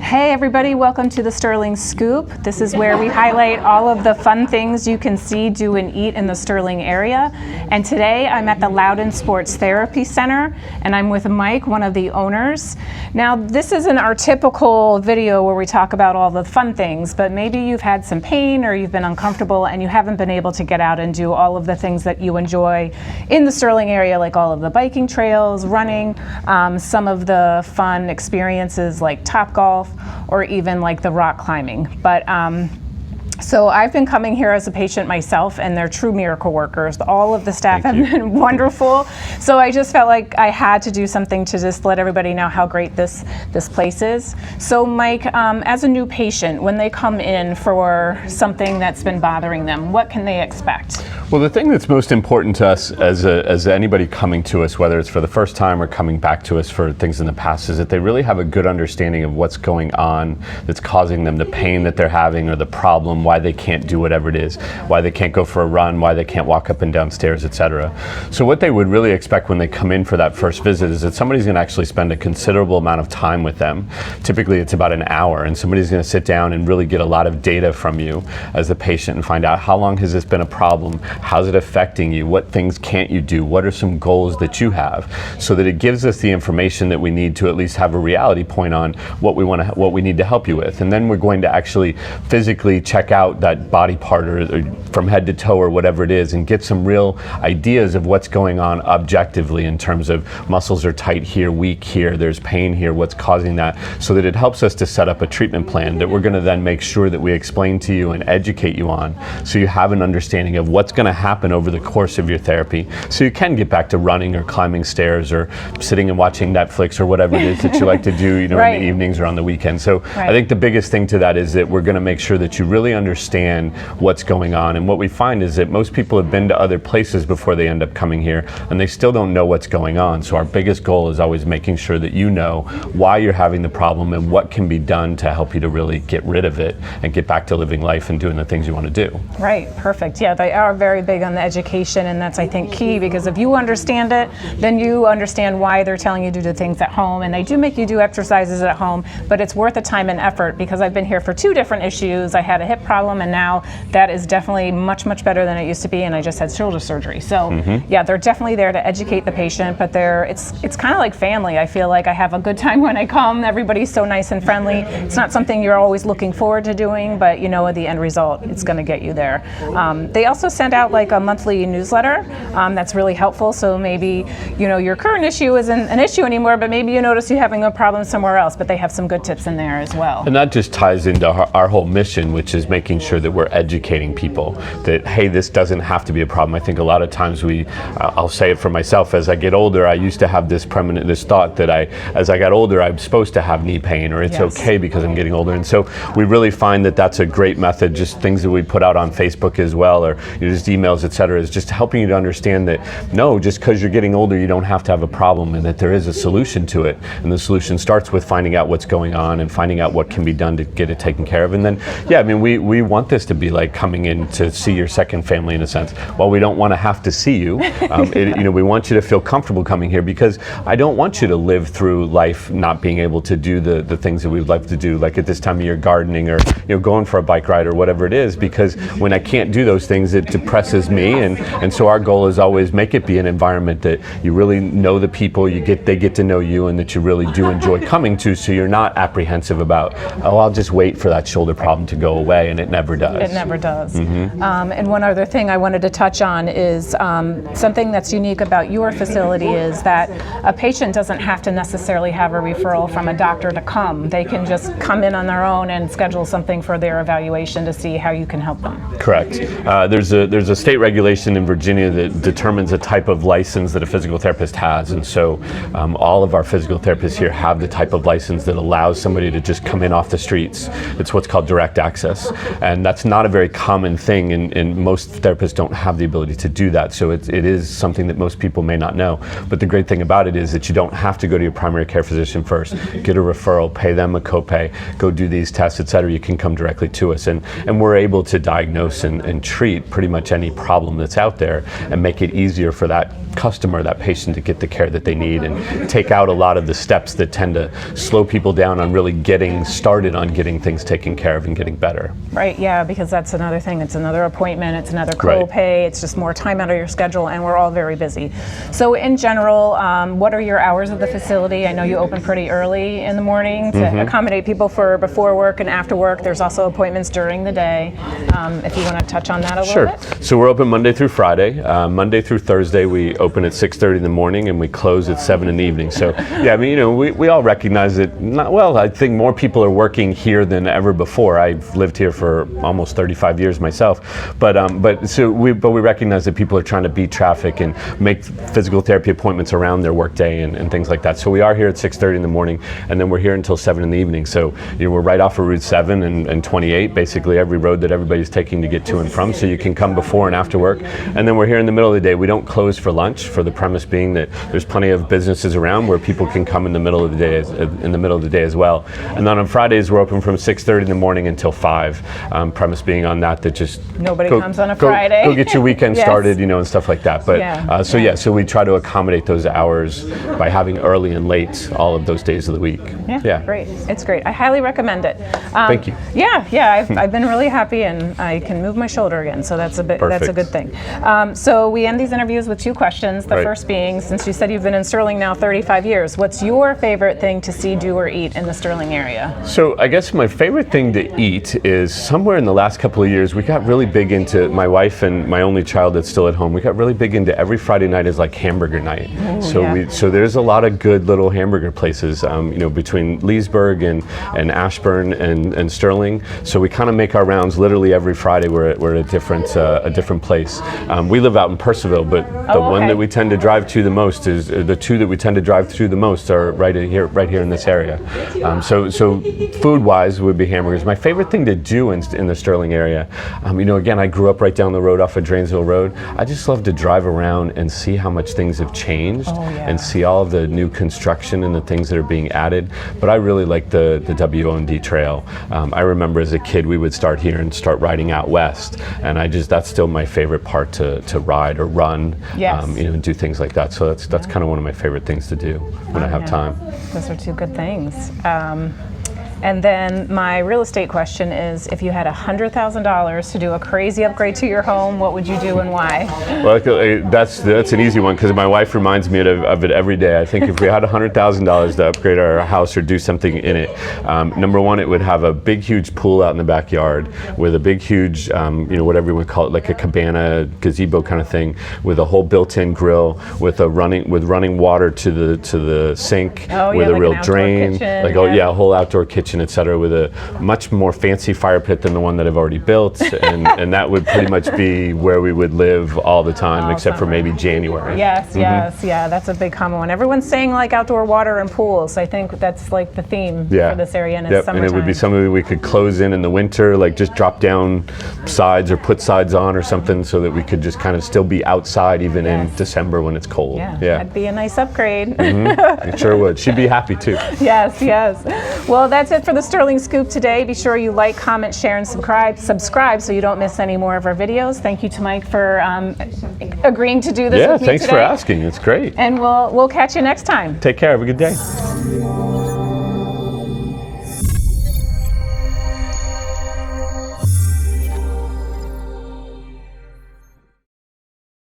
Hey everybody, welcome to the Sterling Scoop. This is where we highlight all of the fun things you can see, do, and eat in the Sterling area. And today I'm at the Loudoun Sports Therapy Center, and I'm with Mike, one of the owners. Now, this isn't our typical video where we talk about all the fun things, but maybe you've had some pain or you've been uncomfortable and you haven't been able to get out and do all of the things that you enjoy in the Sterling area, like all of the biking trails, running, some of the fun experiences like Topgolf, or even like the rock climbing. But so I've been coming here as a patient myself, and they're true miracle workers. All of the staff have been wonderful. So I just felt like I had to do something to just let everybody know how great this place is. So Mike, as a new patient, when they come in for something that's been bothering them, what can they expect? Well, the thing that's most important to us as anybody coming to us, whether it's for the first time or coming back to us for things in the past, is that they really have a good understanding of what's going on that's causing them the pain that they're having or the problem, why they can't do whatever it is, why they can't go for a run, why they can't walk up and down stairs, etc. So what they would really expect when they come in for that first visit is that somebody's going to actually spend a considerable amount of time with them. Typically it's about an hour, and somebody's going to sit down and really get a lot of data from you as the patient and find out how long has this been a problem, how's it affecting you, what things can't you do, what are some goals that you have, so that it gives us the information that we need to at least have a reality point on what we need to help you with. And then we're going to actually physically check out that body part or from head to toe or whatever it is, and get some real ideas of what's going on objectively in terms of muscles are tight here, weak here, there's pain here, what's causing that, so that it helps us to set up a treatment plan that we're going to then make sure that we explain to you and educate you on, so you have an understanding of what's going to happen over the course of your therapy, so you can get back to running or climbing stairs or sitting and watching Netflix or whatever it is that you like to do, you know, right, in the evenings or on the weekend. So right, I think the biggest thing to that is that we're going to make sure that you really understand what's going on. And what we find is that most people have been to other places before they end up coming here, and they still don't know what's going on. So our biggest goal is always making sure that you know why you're having the problem and what can be done to help you to really get rid of it and get back to living life and doing the things you want to do. Right, perfect. Yeah, they are very big on the education, and that's, I think, key, because if you understand it, then you understand why they're telling you to do things at home. And they do make you do exercises at home, but it's worth the time and effort, because I've been here for 2 different issues. I had a hip problem, and now that is definitely much, much better than it used to be, and I just had shoulder surgery. So yeah, they're definitely there to educate the patient, but it's kind of like family. I feel like I have a good time when I come. Everybody's so nice and friendly. It's not something you're always looking forward to doing, but you know, at the end result, it's going to get you there. They also send out like a monthly newsletter that's really helpful. So maybe, you know, your current issue isn't an issue anymore, but maybe you notice you're having a problem somewhere else, but they have some good tips in there as well. And that just ties into our whole mission, which is making sure that we're educating people that, hey, this doesn't have to be a problem. I think a lot of times I'll say it for myself, as I get older, I used to have this thought that as I got older, I'm supposed to have knee pain, or it's okay because I'm getting older. And so we really find that that's a great method, just things that we put out on Facebook as well, or just emails, etc., is just helping you to understand that no, just because you're getting older, you don't have to have a problem, and that there is a solution to it. And the solution starts with finding out what's going on and finding out what can be done to get it taken care of. And then, yeah, I mean, we want this to be like coming in to see your second family in a sense. While we don't want to have to see you, you know, we want you to feel comfortable coming here, because I don't want you to live through life not being able to do the things that we'd like to do, like at this time of year, gardening, or you know, going for a bike ride or whatever it is, because when I can't do those things, it depresses me. And so our goal is always make it be an environment that you really know the people, they get to know you, and that you really do enjoy coming to, so you're not apprehensive about, oh, I'll just wait for that shoulder problem to go away, and it never does. It never does. And one other thing I wanted to touch on is something that's unique about your facility is that a patient doesn't have to necessarily have a referral from a doctor to come. They can just come in on their own and schedule something for their evaluation to see how you can help them. Correct. There's a state regulation in Virginia that determines the type of license that a physical therapist has, and so all of our physical therapists here have the type of license that allows somebody to just come in off the streets. It's what's called direct access, and that's not a very common thing, and most therapists don't have the ability to do that, so it is something that most people may not know. But the great thing about it is that you don't have to go to your primary care physician first, get a referral, pay them a copay, go do these tests, etc. You can come directly to us, and we're able to diagnose and treat pretty much any problem that's out there and make it easier for that customer, that patient, to get the care that they need and take out a lot of the steps that tend to slow people down on really getting started on getting things taken care of and getting better. Right, yeah, because that's another thing. It's another appointment, it's another copay, it's just more time out of your schedule, and we're all very busy. So in general, what are your hours of the facility? I know you open pretty early in the morning to accommodate people for before work and after work. There's also appointments during the day. If you want to touch on that a little bit. Sure. So we're open Monday through Friday. Monday through Thursday we open at 6:30 in the morning and we close at 7 in the evening. So yeah, I mean, we all recognize that, I think more people are working here than ever before. I've lived here for almost 35 years myself, but we recognize that people are trying to beat traffic and make physical therapy appointments around their workday and things like that. So we are here at 6:30 in the morning, and then we're here until 7 in the evening. So we're right off of Route 7 and 28, basically every road that everybody's taking to get to and from. So you can come before and after work, and then we're here in the middle of the day. We don't close for lunch, for the premise being that there's plenty of businesses around where people can come in the middle of the day as well. And then on Fridays we're open from 6:30 in the morning until 5. Premise being on that just nobody comes on a Friday. Go get your weekend started, and stuff like that. But so we try to accommodate those hours by having early and late all of those days of the week. Yeah. Great. It's great. I highly recommend it. Thank you. Yeah. I've been really happy, and I can move my shoulder again, so that's a good thing. So we end these interviews with 2 questions. The first being, since you said you've been in Sterling now 35 years, what's your favorite thing to see, do, or eat in the Sterling area? So I guess my favorite thing to eat is, somewhere in the last couple of years, we got really big into, my wife and my only child that's still at home, we got really big into every Friday night is like hamburger night. Ooh, so there's a lot of good little hamburger places, between Leesburg and Ashburn and Sterling. So we kind of make our rounds literally every Friday. We're at a different place. We live out in Purcellville, but the one that we tend to drive to the most is the 2 that we tend to drive through the most are right here in this area. So food-wise would be hamburgers. My favorite thing to do in the Sterling area, again, I grew up right down the road off of Dranesville Road. I just love to drive around and see how much things have changed and see all of the new construction and the things that are being added. But I really like the WO&D trail. I remember as a kid we would start here and start riding out west, and that's still my favorite part to ride or run, and do things like that. So that's kind of one of my favorite things to do when I have time. Those are 2 good things. And then my real estate question is, if you had $100,000 to do a crazy upgrade to your home, what would you do and why? Well, that's an easy one, because my wife reminds me of it every day. I think if we had $100,000 to upgrade our house or do something in it, number one, it would have a big, huge pool out in the backyard with a big, huge, whatever you would call it, like a cabana, gazebo kind of thing, with a whole built-in grill, with running water to the sink, with a real drain, kitchen, a whole outdoor kitchen, etc., with a much more fancy fire pit than the one that I've already built, and that would pretty much be where we would live all the time, except for maybe January. Yes, that's a big common one. Everyone's saying like outdoor water and pools. I think that's like the theme for this area, and it's summertime. And it would be something we could close in the winter, like just drop down sides or put sides on or something, so that we could just kind of still be outside even in December when it's cold. That'd be a nice upgrade. It sure would. She'd be happy too. Yes. Well, that's it for the Sterling Scoop today. Be sure you like, comment, share, and subscribe so you don't miss any more of our videos. Thank you to Mike for agreeing to do this with me today. Thanks for asking. It's great. And we'll catch you next time. Take care. Have a good day.